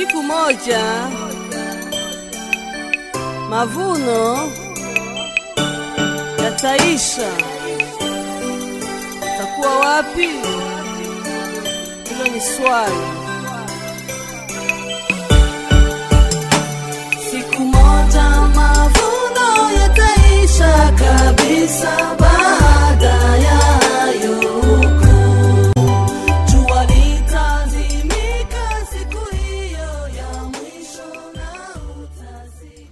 Siku moja mavuno yataisha. Takuwa wapi? Hilo ni swali. Siku moja mavuno yataisha kabisa. Baada ya yuku jua litazimika, siku hiyo ya mwisho na utazi.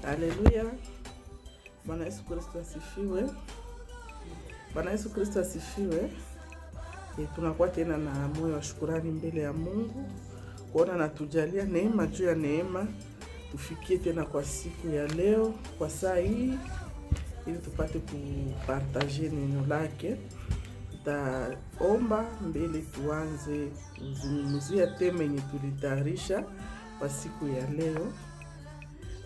Haleluya. Bwana Yesu Kristo asifiwe. Bwana Yesu Kristo asifiwe. Tunakuwa tena na moyo wa shukrani mbele ya Mungu kuona natujalia neema juu ya neema, tufikie tena kwa siku ya leo kwa saa hii ili tupate kupartager neno lake. Tutaomba mbele tuanze kuzungumzia tema yenye tulitayarisha kwa siku ya leo.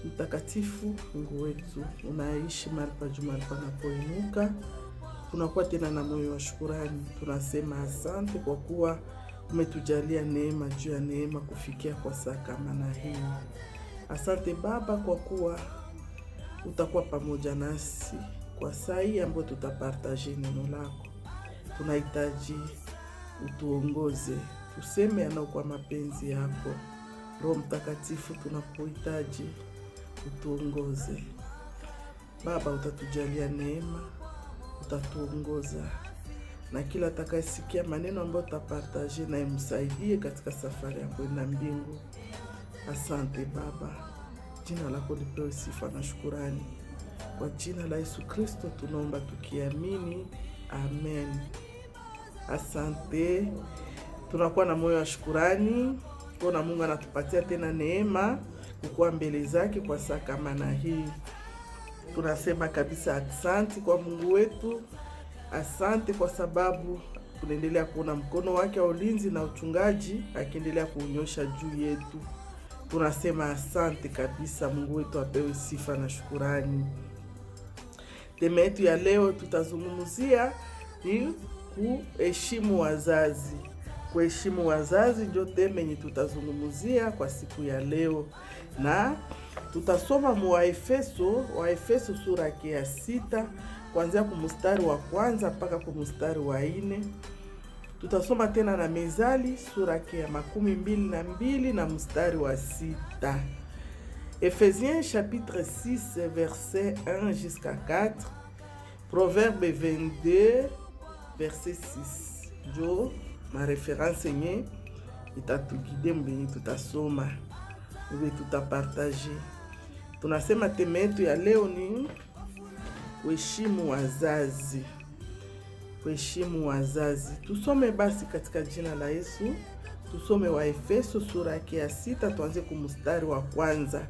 Mtakatifu Mungu wetu, unaishi mahali pa juu, mahali panapoinuka. Tunakuwa tena na moyo wa shukrani. Tunasema asante kwa kuwa umetujalia neema juu ya neema kufikia kwa saa kama na hii. Asante Baba kwa kuwa utakuwa pamoja nasi kwa saa hii ambayo tutapartager neno lako. Tunahitaji utuongoze, tuseme yanao kwa mapenzi yako. Roho Mtakatifu, tunakuhitaji utuongoze. Baba, utatujalia neema, utatuongoza, na kila atakayesikia maneno ambayo tutapartager na imsaidie katika safari ya kwenda mbingu. Asante Baba, jina lako lipewe sifa na shukurani. Kwa jina la Yesu Kristo tunaomba tukiamini, amen. Asante. Tunakuwa na moyo wa shukurani kwa Mungu anatupatia tena neema kukuwa mbele zake kwa saa kama na hii. Tunasema kabisa asante kwa Mungu wetu. Asante kwa sababu tunaendelea kuona mkono wake wa ulinzi na uchungaji akiendelea kuunyosha juu yetu. Tunasema asante kabisa. Mungu wetu apewe sifa na shukurani. Tema yetu ya leo tutazungumzia ni kuheshimu wazazi. Kuheshimu wazazi ndio tema yenye tutazungumzia kwa siku ya leo, na tutasoma Waefeso sura ya 6 kuanzia kumstari wa 1 mpaka kumstari wa 4. Tutasoma tena na Mezali sura ya 22 na mstari wa 6. Ephésiens chapitre 6 verset 1 jusqu'à 4. Proverbe 22 verset 6. Jo ma référence yenye itatugide mbenye tutasoma ube tutapartager. Tunasema tema yetu ya leo ni kuheshimu wazazi. Kuheshimu wazazi. Tusome basi katika jina la Yesu. Tusome Waefeso sura ya 6 tuanze kumstari wa 1.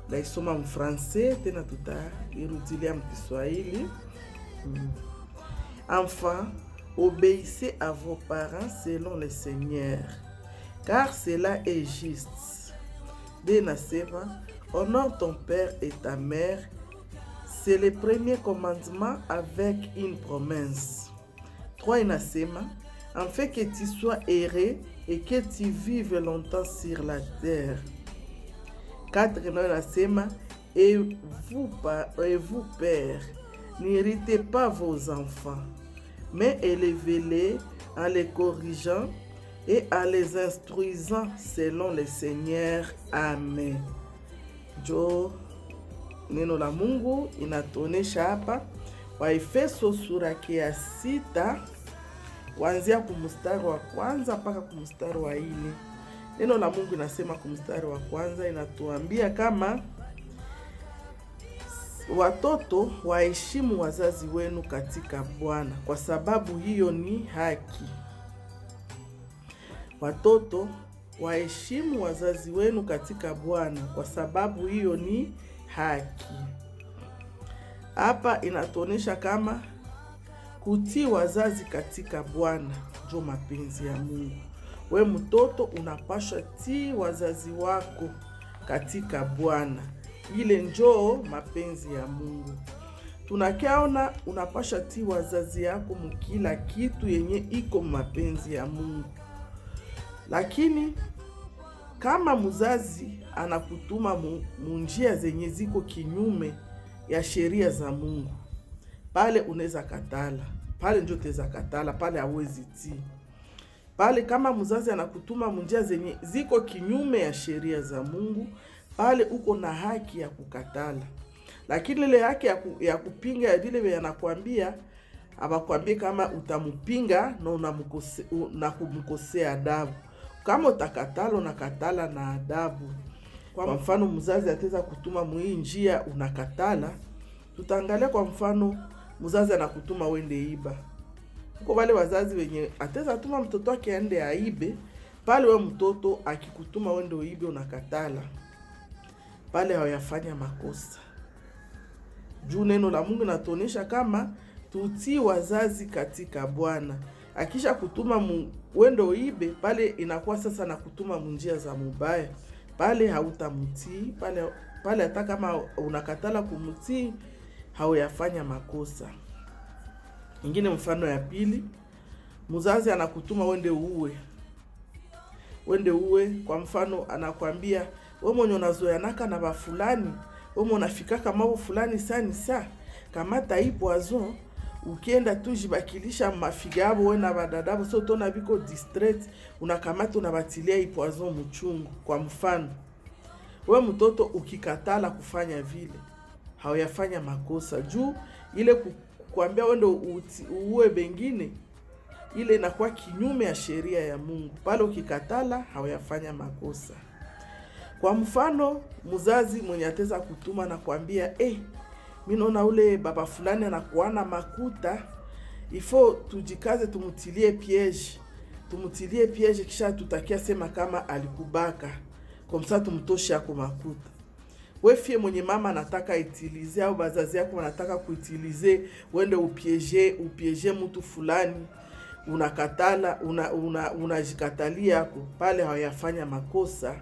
Naisoma mfrancais tena tutairudilia mkiswahili. Enfants, obéissez à vos parents selon le Seigneur, car cela est juste. Benasema, honore ton père et ta mère. C'est le premier commandement avec une promesse. 3 inasema, en fait que tu sois heureux et que tu vives longtemps sur la terre. 4 inasema, et vous pères, n'irritez pas vos enfants, mais élevez-les en les corrigeant et en les instruisant selon le Seigneur. Amen. Jo neno la Mungu inatuonesha hapa Waefeso sura ya 6 kuanzia kumstari wa 1 mpaka kumstari wa 4. Neno la Mungu inasema kumstari wa 1 inatuambia kama watoto waheshimu wazazi wenu katika Bwana, kwa sababu hiyo ni haki. Watoto waheshimu wazazi wenu katika Bwana, kwa sababu hiyo ni haki. Hapa inatuonesha kama kutii wazazi katika Bwana ndio mapenzi ya Mungu. We mtoto unapaswa tii wazazi wako katika Bwana. Ile njoo mapenzi ya Mungu. Tunakiaona unapasha tii wazazi yako mkila kitu yenye iko mapenzi ya Mungu. Lakini kama mzazi anakutuma munjia zenye ziko kinyume ya sheria za Mungu, pale unaweza katala, pale ndio teza katala, pale hawezi tii. Pale kama mzazi anakutuma munjia zenye ziko kinyume ya sheria za Mungu, pale uko na haki ya kukatala. Lakini ile haki ya kupinga ya vile yanakwambia, abakwambie kama utamupinga na kumkosea adabu. Kama utakatala, unakatala na adabu. Kwa mfano mzazi ataweza kutuma mwii njia, unakatala. Tutaangalia kwa mfano mzazi anakutuma wende iba. Huko wale wazazi wenye ataweza tuma mtoto wake aende aibe, pale wewe mtoto akikutuma wende uibe unakatala, pale hawayafanya makosa. Juu neno la Mungu natuonyesha kama tutii wazazi katika Bwana. Akisha kutuma wende uibe, pale inakuwa sasa na kutuma munjia za mubaya, pale hautamutii. Pale hata kama unakatala kumutii, hawayafanya makosa. Ingine mfano ya pili, mzazi anakutuma wende uwe. Kwa mfano anakwambia, wewe mwenye unazoeanaka na bafulani, wewe unafika kama fulani sana, kamata ipo azo, ukienda tu jibakilisha mafigabo wewe na badadabo, so tona biko distress, unakamata unabatilia ipo azo mchungu. Kwa mfano wewe mtoto ukikatala kufanya vile, hawayafanya makosa. Juu ile kuambia wende uwe bengine, ile inakuwa kinyume ya sheria ya Mungu. Pale ukikatala, hawayafanya makosa. Kwa mfano mzazi mwenye ateza kutuma na kuambia, mimi naona ule baba fulani anakuana makuta, ifo tujikaze tumutilie piège, kisha tutakia sema kama alikubaka, kwa msa tumtoshe yako makuta. Wewe fie mwenye mama anataka itilize, au bazazi yako wanataka kuitilize, wende upieje mtu fulani, unakatala, unajikatalia yako, pale hawayafanya makosa.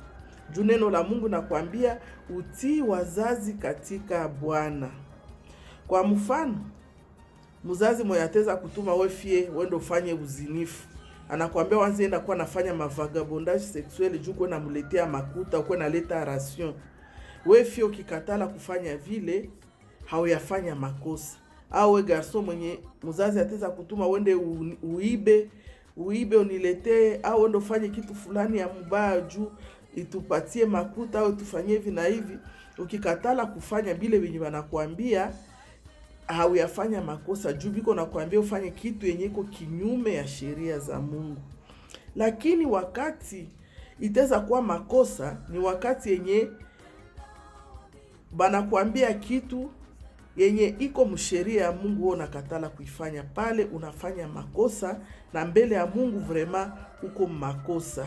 Juu neno la Mungu nakwambia utii wazazi katika Bwana. Kwa mfano mzazi mwenye ateza kutuma wewe fie wende ufanye uzinifu, anakuambia wanze enda kwa nafanya mavagabondage sexuel, juu kwa namuletea makuta, kwa naleta ration. Wewe fie ukikatala kufanya vile, hawayafanya makosa. Au we garson mwenye mzazi ateza kutuma wende uibe uniletee, au wende ufanye kitu fulani ya mbaya juu itupatie makuta, au tufanyie hivi na hivi, ukikatala kufanya bile wenye wanakuambia, hawayafanya makosa. Juu biko nakuambia ufanye kitu yenye iko kinyume ya sheria za Mungu. Lakini wakati itaweza kuwa makosa ni wakati yenye banakuambia kitu yenye iko msheria ya Mungu, wewe unakatala kuifanya, pale unafanya makosa, na mbele ya Mungu vraiment uko makosa.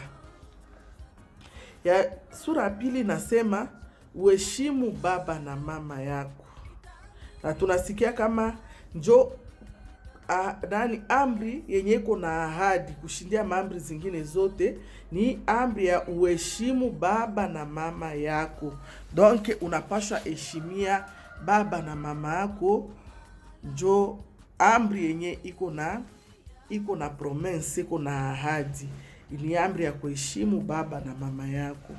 Ya sura ya pili nasema uheshimu baba na mama yako. Na tunasikia kama njo amri yenye iko na ahadi kushindia maamri zingine zote, ni amri ya uheshimu baba na mama yako. Donc unapaswa heshimia baba na mama yako, njo amri yenye iko na promesse, iko na ahadi. Ni amri ya kuheshimu baba na mama yako.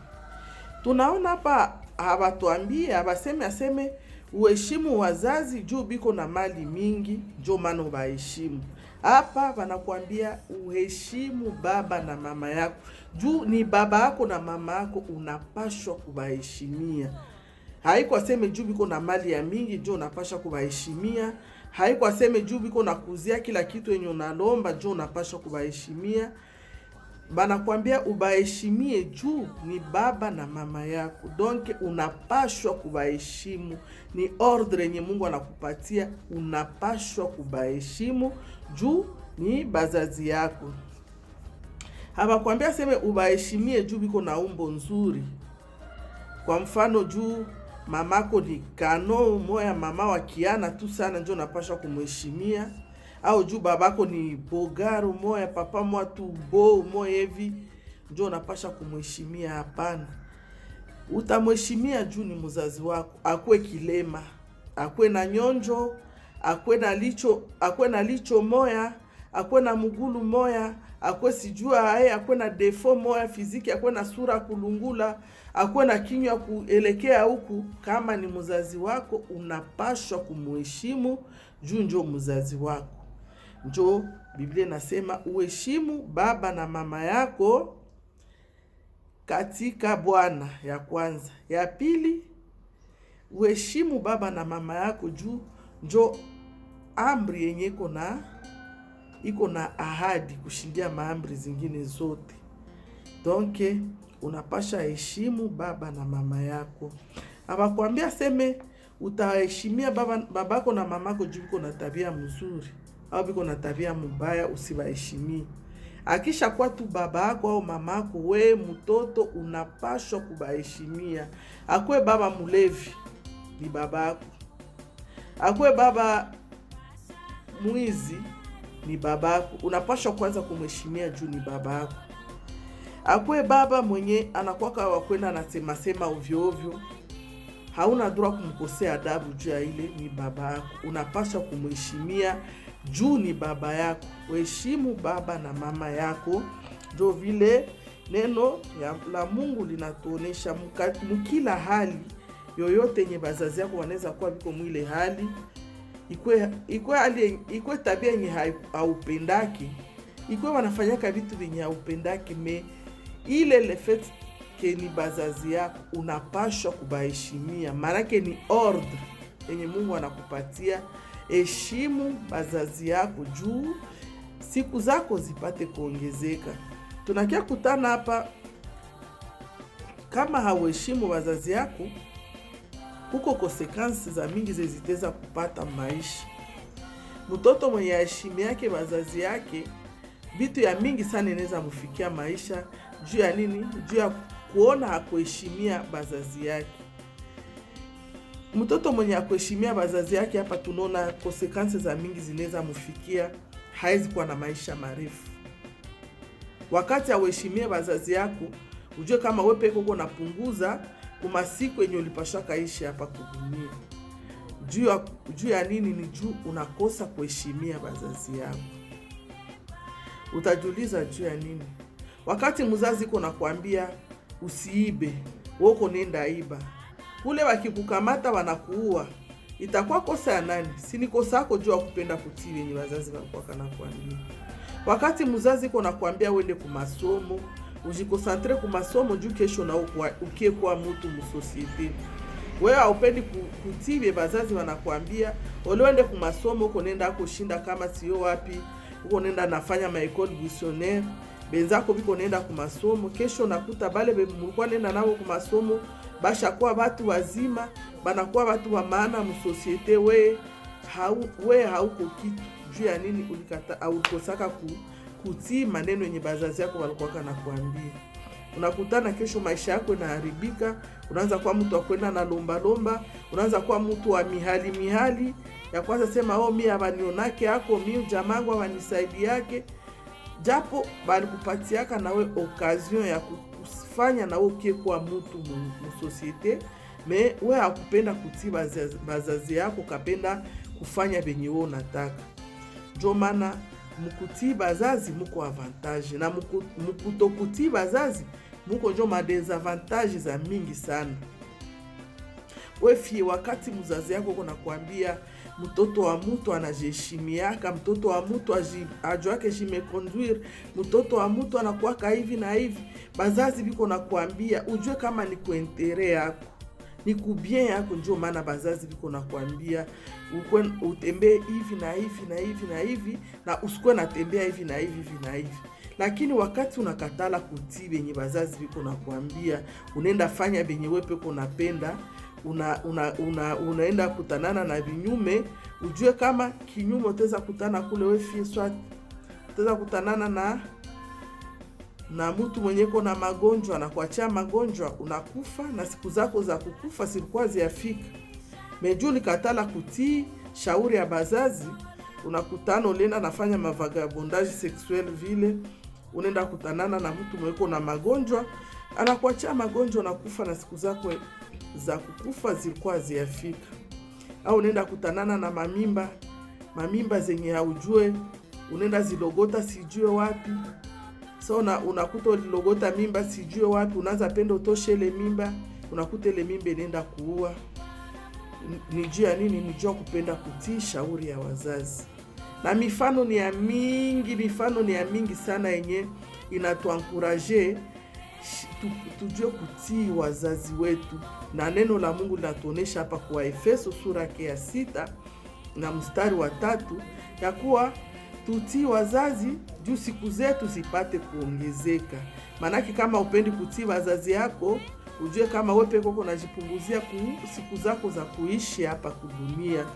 Tunaona hapa hawatuambie, aseme uheshimu wazazi juu biko na mali mingi, njo maana ubaheshimu. Hapa wanakuambia uheshimu baba na mama yako, juu ni baba yako na mama yako unapashwa kubaheshimia. Haiko aseme juu biko na mali ya mingi njo unapashwa kubaheshimia. Haiko aseme juu biko na kuzia kila kitu yenye unalomba njo unapashwa kubaheshimia. Banakwambia ubaheshimie juu ni baba na mama yako. Donc unapashwa kubaheshimu, ni ordre yenye Mungu anakupatia, unapashwa kubaheshimu juu ni bazazi yako. Habakwambia seme ubaheshimie juu biko na umbo nzuri. Kwa mfano juu mamako ni kano moya, mama wa kiana tu sana, njo unapashwa kumheshimia. Au juu babako ni bogaro moya, papa mwa tu bo moya hivi, njo unapasha kumheshimia. Hapana. Utamheshimia juu ni mzazi wako. Akwe kilema, akwe na nyonjo, akwe na licho moya, akwe na mugulu moya, akwe sijua hae, akwe na defo moya fiziki, akwe na sura kulungula, akwe na kinywa kuelekea huku. Kama ni mzazi wako, unapashwa kumuheshimu juu njo mzazi wako. Njo Biblia nasema uheshimu baba na mama yako katika Bwana, ya kwanza. Ya pili, uheshimu baba na mama yako juu njo amri yenye iko na ahadi kushindia maamri zingine zote. Donc unapasha heshimu baba na mama yako. Abakwambia seme utaheshimia babako na mamako juu biko na tabia mzuri au biko na tabia mbaya, usibaheshimie. Akisha kwa tu babako au mamako, we mtoto unapashwa kubaheshimia. Akwe baba mulevi, ni babako. Akwe baba mwizi, ni babako. Unapashwa kwanza kumheshimia juu ni babako. Akwe baba mwenye anakuwa wakwenda anasema sema ovyo ovyo, hauna dura kumkosea adabu juu ya ile, ni babako. Unapashwa kumheshimia juu ni baba yako. Uheshimu baba na mama yako. Ndio vile neno la Mungu linatuonesha mkila hali yoyote yenye bazazi yako wanaweza kuwa biko mwile hali, ikwe tabia yenye haupendaki, ikwe wanafanyaka vitu vyenye haupendaki, me ile le fait ke ni bazazi yako, unapashwa kubaheshimia. Maanake ni ordre yenye Mungu anakupatia. Heshimu bazazi yako juu siku zako zipate kuongezeka. Tunakia kutana hapa, kama hauheshimu bazazi yako, huko konsekansi za mingi zitaweza kupata maisha. Mtoto mwenye heshima yake bazazi yake, vitu ya mingi sana inaweza mfikia maisha. Juu ya nini? Juu ya kuona hakuheshimia bazazi yake. Mtoto mwenye hakuheshimia bazazi yake, hapa tunaona konsekansi za mingi zinaweza mfikia, haizi kuwa na maisha marefu. Wakati hauheshimia bazazi yako, ujue kama wewe peke yako unapunguza kwa siku yenye ulipaswa kaishi hapa kudunia. Juu ya nini? Ni juu unakosa kuheshimia bazazi yako. Utajiuliza juu ya nini? Wakati mzazi uko nakwambia usiibe, wewe uko nenda iba, kule wakikukamata wanakuua, itakuwa kosa ya nani? Si ni kosa yako juu ya kupenda kutii wenye wazazi walikuwa kanakwambia. Wakati mzazi uko nakwambia uende ku masomo, ujikosantre ku masomo juu kesho na ukie kwa mtu msosiete, wewe haupendi kutii wazazi wanakwambia uende ku masomo, uko nenda kushinda kama sio wapi, uko nenda nafanya ma école missionnaire, benzako biko nenda ku masomo, kesho nakuta bale mlikuwa nenda nao ku masomo basha kwa watu wazima, banakuwa watu wa maana msosiete. We hauko kitu. Juu ya nini? Ulikata au ukosaka kutii maneno yenye bazazi yako walikuwa kanakuambia. Unakutana kesho maisha yako inaharibika, unaanza kuwa mtu wa kwenda na lomba, unaanza kuwa mtu wa mihali ya kwanza sema mimi abanionake yako, mimi jamangu wanisaidi yake, japo bali kupatiaka nawe occasion ya kufanya na wewe ukie kwa mtu msosiete, me wewe hakupenda kutii bazazi yako, kapenda kufanya benye wewe unataka. Ndio maana mkutii bazazi muko avantage, na mkutokutii bazazi muko njo madesavantage za mingi sana. Wewe wakati mzazi yako kuna kuambia mtoto wa mtu anajiheshimiaka, mtoto wa mtu ajuake jimeconduire, mtoto wa mtu anakuwa hivi na hivi, bazazi biko na kuambia ujue kama ni kuentere yako, ni kubien yako. Ndio maana bazazi biko na kuambia utembee hivi na hivi na hivi na hivi, na usikwe natembea hivi na hivi na hivi. Lakini wakati unakatala kutii benye bazazi biko na kuambia, unaenda fanya benye wewe peko unapenda, unaenda kutanana na vinyume, ujue kama kinyume utaweza kutana kule wewe fieswa, utaweza kutanana na mtu mwenye na magonjwa, na kuachia magonjwa, unakufa, na siku zako za kukufa zilikuwa ziafika. Mejuli katala kutii shauri ya bazazi, unakutana unaenda nafanya mavagabondage sexuel vile, unaenda kutanana na mtu mwenye na magonjwa, anakuachia magonjwa, unakufa, na siku zako za kukufa zilikuwa ziafika. Au unaenda kutanana na mamimba zenye haujue, unaenda zilogota sijue wapi, So unakuta ulilogota mimba sijue wapi, unaanza penda utoshe ile mimba, unakuta ile mimba inaenda kuua. Ni juu ya nini? Ni juu kupenda kutii shauri ya wazazi. Na mifano ni ya mingi sana yenye inatuankuraje tujue kutii wazazi wetu. Na neno la Mungu linatuonesha hapa kwa Efeso sura ya 6 na mstari wa 3 ya kuwa tutii wazazi juu siku zetu zipate kuongezeka. Manaki kama upendi kutii wazazi yako, ujue kama wewe peke yako unajipunguzia siku zako za kuishi hapa kudunia.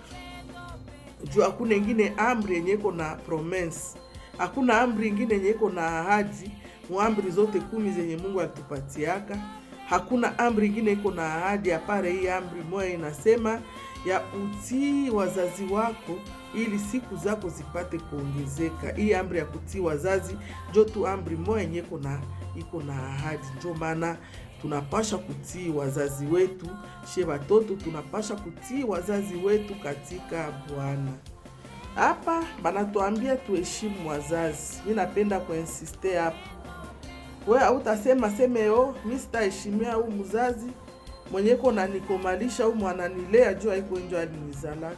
Juu hakuna ingine amri yenye iko na promise. Hakuna amri ingine yenye iko na ahadi. Muamri zote 10 zenye Mungu alitupatiaka. Hakuna amri ingine iko na ahadi apare hii amri moja inasema ya utii wazazi wako ili siku zako zipate kuongezeka. Hii amri ya kutii wazazi ndio tu amri moja yenye iko na ahadi. Ndio maana tunapasha kutii wazazi wetu, watoto tunapasha kutii wazazi wetu katika Bwana. Hapa banatuambia tuheshimu wazazi. Mimi napenda kuinsiste hapa. Wewe hautasema mimi sitaheshimia huyu mzazi mwenye kona nikomalisha huyu mwananilea juu haiko nje alinizalaka.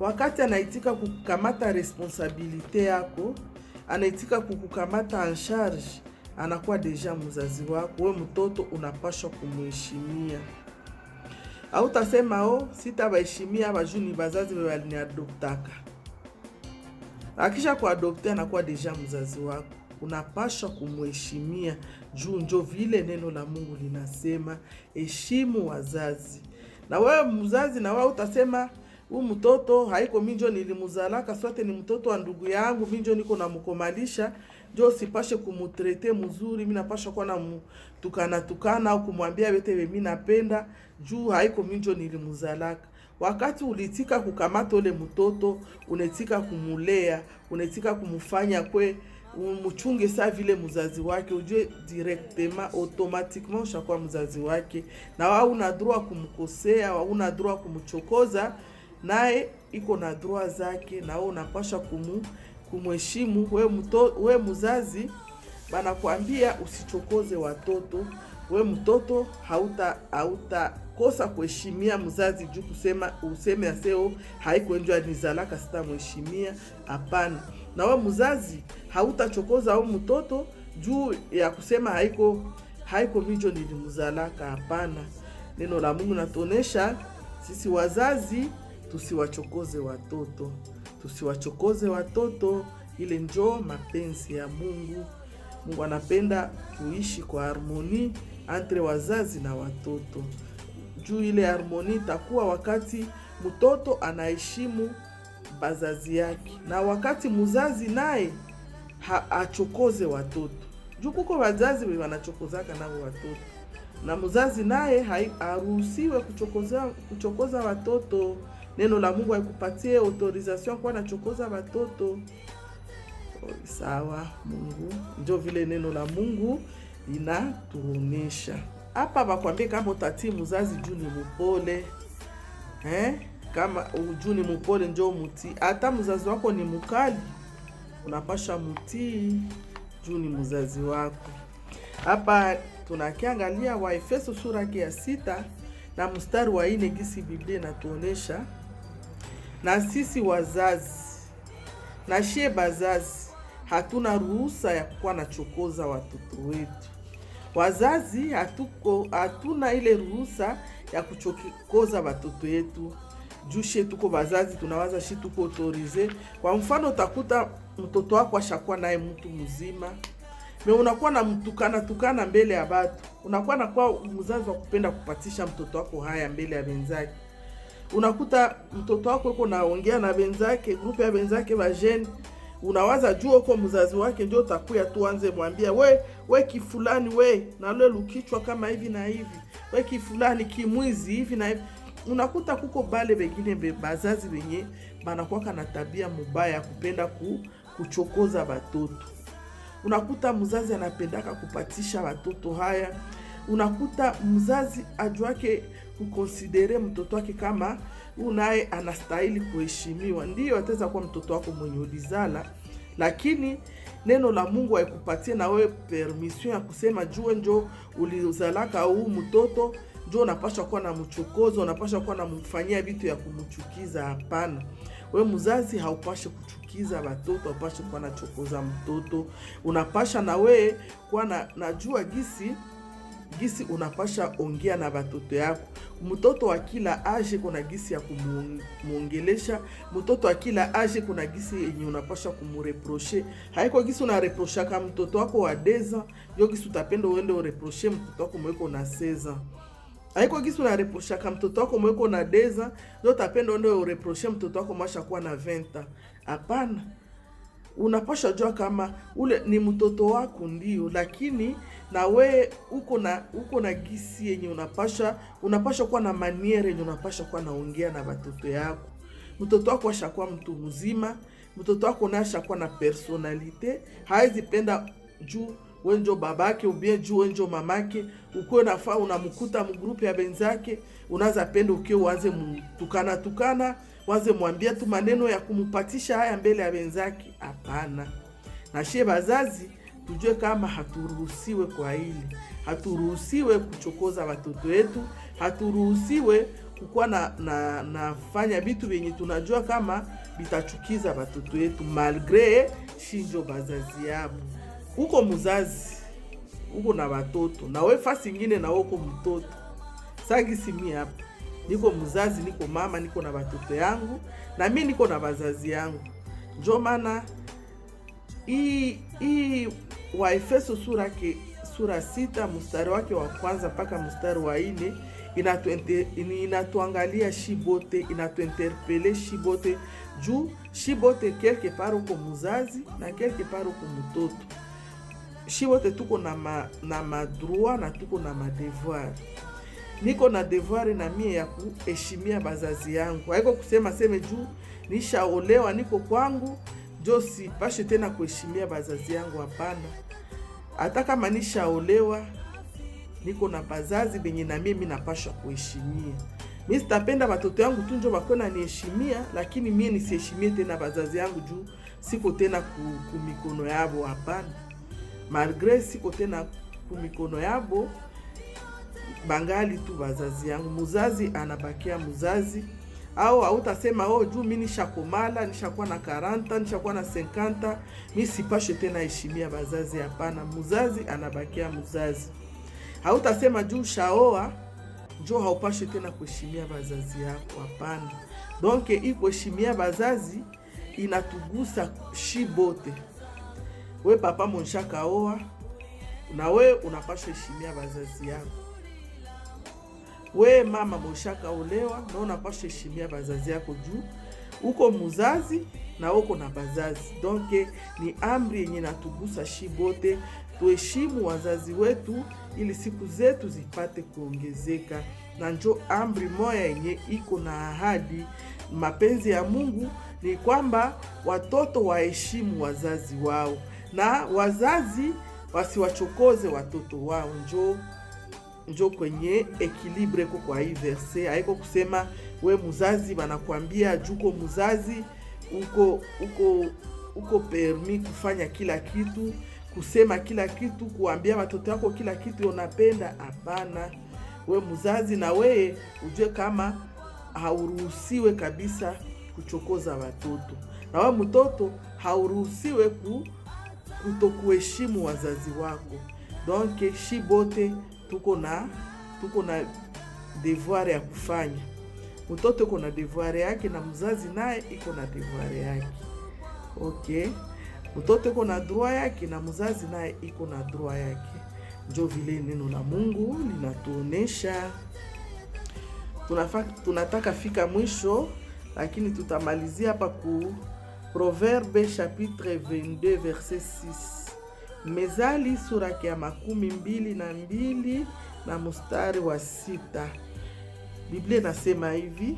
Wakati anaitika kukukamata responsabilite yako, anaitika kukukamata en charge, anakuwa deja mzazi wako. Wewe mtoto unapaswa kumheshimia. Hautasema sitabaheshimia bajuni bazazi waliniadoptaka. Akisha kuadopte anakuwa deja mzazi wako. Unapaswa kumheshimia juu njo vile neno la Mungu linasema heshimu wazazi. Na wewe mzazi na wewe utasema huyu mtoto haiko minjo nilimuzalaka, sote ni mtoto wa ndugu yangu, minjo niko na mkomalisha, njo sipashe kumutrete mzuri, mimi napasha kuwa na tukana au kumwambia yote mimi napenda juu haiko minjo nilimuzalaka. Wakati ulitika kukamata ule mtoto, unetika kumulea, unetika kumufanya kwe umuchunge saa vile mzazi wake, ujue directement automatiquement ushakuwa mzazi wake. Na wao una droit kumkosea, wao una droit kumchokoza, naye iko na droit zake, na wao unapaswa kumheshimu. Wewe mzazi banakuambia usichokoze watoto. Wewe mtoto hauta kuheshimia mzazi juu useme aseo haiko nje anizalaka sitamheshimia. Hapana. Na wewe mzazi hautachokoza au mtoto juu ya kusema haiko mijo nilimzalaka. Hapana. Neno la Mungu natuonesha sisi wazazi tusiwachokoze watoto. Tusiwachokoze watoto, ile njoo mapenzi ya Mungu. Mungu anapenda tuishi kwa harmoni entre wazazi na watoto. Juu ile harmoni itakuwa wakati mtoto anaheshimu bazazi yake, na wakati mzazi naye achokoze watoto. Juu kuko wazazi wanachokozaka nao watoto, na mzazi naye haruhusiwe kuchokoza watoto. Neno la Mungu haikupatie autorisation kwa anachokoza watoto. Sawa, Mungu ndio vile neno la Mungu linatuonesha. Hapa bakwambie kama utatii mzazi juu ni mpole. Kama juu ni mpole njoo mutii. Hata mzazi wako ni mkali, unapasha mutii juu ni mzazi wako. Hapa tunakiangalia wa Efeso sura ya 6 na mstari wa 4 gisi Biblia inatuonesha. Na sisi wazazi na shie bazazi hatuna ruhusa ya kuwa na chokoza watoto wetu. Wazazi hatuna ile ruhusa ya kuchokoza watoto wetu. Juu tuko wazazi tunawaza tuko autorize. Kwa mfano utakuta mtoto wako ashakuwa naye mtu mzima, unakuwa na mtukana mbele ya watu. Unakuwa na kwa mzazi wa kupenda kupatisha mtoto wako haya mbele ya wenzake. Unakuta mtoto wako yuko naongea na wenzake, grupu ya wenzake wa jeune. Unawaza juu uko mzazi wake ndio utakuya tu anze mwambia we kifulani na leo lukichwa kama hivi na hivi. We kifulani kimwizi hivi na hivi. Unakuta kuko bale wengine bazazi wenye banakuwa na tabia mbaya kupenda kuchokoza watoto. Unakuta mzazi anapendaka kupatisha watoto haya. Unakuta mzazi ajuake kukonsidere mtoto wake kama unaye anastahili kuheshimiwa. Ndiyo ataweza kuwa mtoto wako mwenye ulizala, lakini neno la Mungu haikupatie na wewe permission ya kusema jue njo ulizalaka huu mtoto njo unapaswa kuwa na mchokozo, unapaswa kuwa na mfanyia vitu ya kumchukiza. Hapana. We mzazi haupashe kuchukiza watoto, haupashe kuwa na chokoza mtoto. Unapasha na we kuwa najua gisi unapasha ongea na watoto yako. Mtoto wa kila age kuna gisi ya kumuongelesha. Mtoto wa kila age kuna gisi yenye unapasha kumureproche. Haiko gisi unareprocha kama mtoto wako wa 2 ans, yo gisi utapenda uende ureproche mtoto wako mweko na 16 ans. Haiko gisi unareprocha kama mtoto wako mweko na 2 ans, yo utapenda uende ureproche mtoto wako mwasha kuwa na 20 ans. Hapana. Unapasha jua kama ule ni mtoto wako ndio, lakini na we uko na gisi yenye unapasha kuwa na maniere yenye unapasha kuwa naongea na watoto yako. Mtoto wako ashakuwa mtu mzima, mtoto wako naye ashakuwa na personalite. Haizi penda juu wenjo babake ubie juu wenjo mamake uko nafaa unamkuta mgrupu ya benzake, unaza penda ukio uanze mtukana, waze mwambia tu maneno ya kumupatisha haya mbele ya wenzake. Hapana. Na shie bazazi tujue kama haturuhusiwe kwa hili. Haturuhusiwe kuchokoza watoto wetu, haturuhusiwe kukuwa nafanya vitu vyenye tunajua kama bitachukiza watoto wetu malgre shinjo bazazi yabo. Uko mzazi, uko na watoto, na we fasi ingine na uko mtoto. Sagi simi hapa. Niko mzazi, niko mama, niko na watoto yangu, na mimi niko na wazazi yangu. Ndio maana hii Waefeso sura 6 mstari wake wa kwanza mpaka mstari wa 4 inatuangalia shibote, inatuinterpele shibote juu shibote quelque part uko mzazi na quelque part uko mtoto. Shibote tuko na madroit na tuko na madevoir. Niko na devoir na mie ya kuheshimia bazazi yangu. Haiko kusema seme juu nishaolewa niko kwangu jo sipashe tena kuheshimia bazazi yangu. Hapana. Hata kama nishaolewa niko na bazazi benye na mimi napasha kuheshimia. Mimi sitapenda watoto yangu tu njo bakona niheshimia, lakini mimi nisiheshimie tena bazazi yangu juu siko tena kumikono yabo. Hapana. Malgré siko tena kumikono yabo, bangali tu bazazi yangu. Muzazi anabakia muzazi. Au hautasema juu mimi nishakomala, nishakuwa na 40, nishakuwa na 50, mimi sipashe tena heshimia bazazi. Hapana. Muzazi anabakia muzazi. Hautasema juu shaoa njoo haupashe tena kuheshimia bazazi yako. Hapana. Donc hii kuheshimia bazazi inatugusa shibote. We papa monshaka oa, na we unapasha heshimia bazazi yako. We mama monshaka olewa, na unapasha heshimia bazazi yako juu uko muzazi na uko na bazazi. Donc ni amri yenye natugusa shibote, tuheshimu wazazi wetu ili siku zetu zipate kuongezeka. Na njo amri moya yenye iko na ahadi. Mapenzi ya Mungu ni kwamba watoto waheshimu wazazi wao na wazazi wasiwachokoze watoto wao. Njo kwenye ekilibre kwa hii verse. Haiko kusema we muzazi banakwambia juko muzazi uko permis kufanya kila kitu, kusema kila kitu, kuambia watoto wako kila kitu unapenda. Hapana. We muzazi na we ujue kama hauruhusiwe kabisa kuchokoza watoto. Na we mtoto hauruhusiwe kutokuheshimu wazazi wako. Donc shibote tuko na devoir ya kufanya. Mtoto uko na devoir yake na mzazi naye iko na devoir yake. Okay. Mtoto uko na droit yake na mzazi naye iko na droit yake. Njo vile neno la Mungu linatuonesha. Tunataka fika mwisho, lakini tutamalizia hapa ku Proverbe chapitre 22 verset 6. Mezali sura ya 22 na mstari wa 6. Biblia nasema hivi: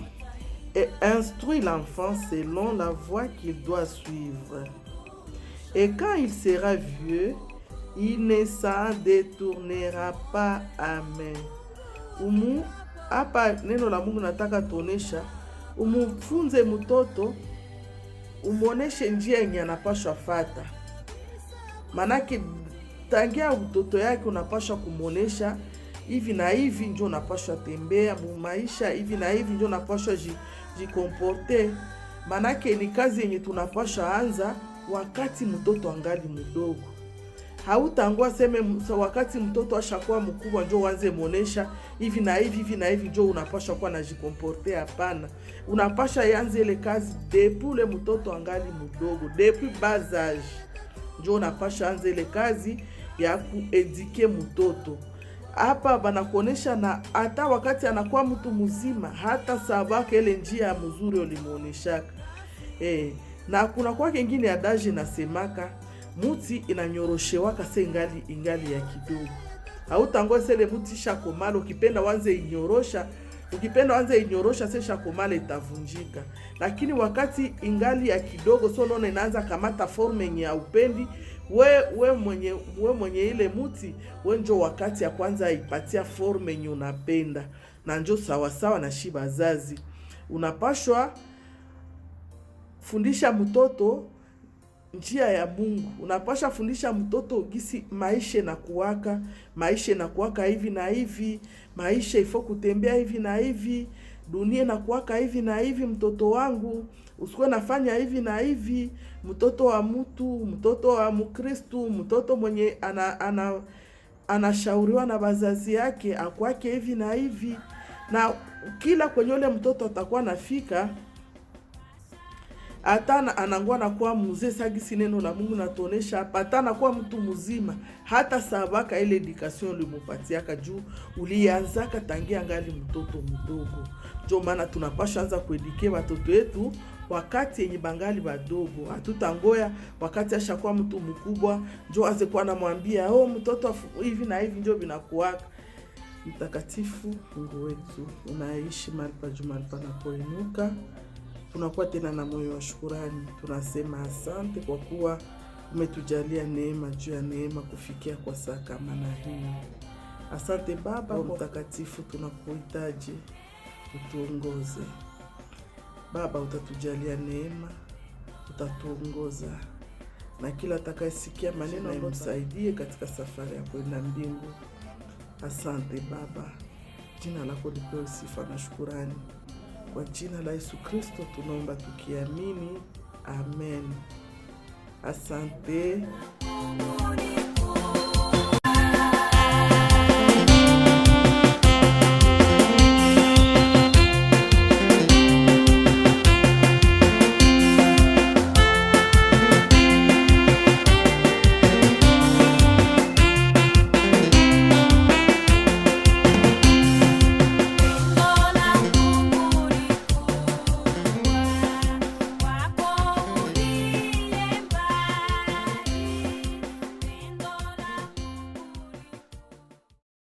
et instruis l'enfant selon la voie qu'il doit suivre, et quand il sera vieux, il ne s'en détournera pas. Amen. Hapa neno la Mungu nataka tuonesha, umufunze mtoto, umuoneshe njia yenye anapaswa fata. Manake tangia utoto yake unapaswa kumuonesha hivi na hivi ndio unapaswa tembea maisha, hivi na hivi ndio unapaswa jikomporte. Manake ni kazi yenye tunapaswa anza wakati mtoto angali mdogo. Hautangua seme wakati mtoto ashakuwa mkubwa ndio uanze muonesha hivi na hivi ndio unapaswa kuwa na jikomporte. Hapana. Unapaswa yanze ile kazi depuis le mtoto angali mdogo, depuis bas âge. Ndio unapaswa anze ile kazi ya kuedike mtoto. Hapa banakuonesha na hata wakati anakuwa mtu mzima, hata sabaka ile njia mzuri ulimuoneshaka. Na kuna kwa kingine adaje nasemaka muti inanyoroshewaka se ingali ya kidogo. Hautangoa ile muti shakomala ukipenda wanze inyorosha se shakomala itavunjika. Lakini wakati ingali ya kidogo so none inaanza kamata forme yenye ya upendi, we mwenye ile muti wenjo wakati ya kwanza ipatia forme yenye unapenda. Na njo sawa na shiba zazi. Unapashwa fundisha mtoto njia ya Mungu. Unapasha fundisha mtoto gisi maisha na kuwaka hivi na hivi, maisha ifo kutembea hivi na hivi, dunia na kuwaka hivi na hivi. Mtoto wangu usikuwe nafanya hivi na hivi. Mtoto wa mtoto wa Mkristu, mtoto mwenye anashauriwa na bazazi yake akwake hivi na hivi. Na kila kwenye ule mtoto atakuwa nafika, hata anangua na kuwa mzee sagisi neno la Mungu natuonesha hapa, hata anakuwa mtu mzima, hata sabaka ile education ulimupatiaka juu ulianzaka tangia ngali mtoto mdogo. Ndio maana tunapasha anza kuedike watoto wetu wakati yenye bangali badogo. Hatutangoya wakati ashakuwa mtu mkubwa ndio aze kuwa namwambia mtoto hivi na hivi ndio binakuwaka. Mtakatifu Mungu wetu, unaishi mahali pa juu mahali panapoinuka. Tunakuwa tena na moyo wa shukrani. Tunasema asante kwa kuwa umetujalia neema juu ya neema kufikia kwa saa kama na hii. Asante Baba kwa mtakatifu, tunakuhitaji utuongoze. Baba, utatujalia neema, utatuongoza. Na kila atakayesikia maneno msaidie katika safari ya kwenda mbingu. Asante Baba. Jina lako lipewe sifa na shukrani. Kwa jina la Yesu Kristo tunaomba tukiamini. Amen. Asante.